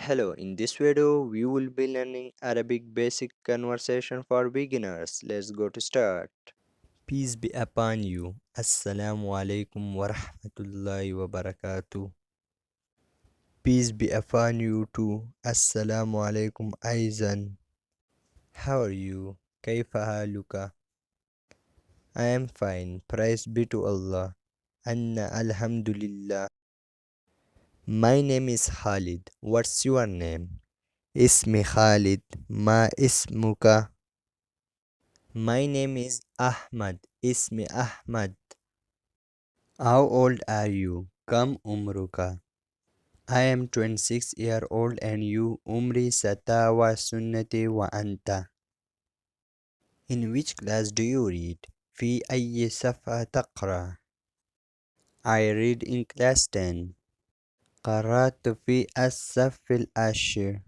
Hello, in this video we will be learning Arabic basic conversation for beginners. Let's go to start. Peace be upon you. Assalamu alaikum wa rahmatullahi wa barakatuh. Peace be upon you too. Assalamu alaikum Aizan. How are you? Kaifa haluka? I am fine. Praise be to Allah. Anna alhamdulillah. My name is Khalid. What's your name? Ismi Khalid. Ma ismuka? My name is Ahmad. Ismi Ahmad. How old are you? Kam umruka? I am 26 old and you umri satawa sunnati wa anta. In which class do you read? Fi ayyi safa taqra? I read in class 10. قرأت في الصف العاشر.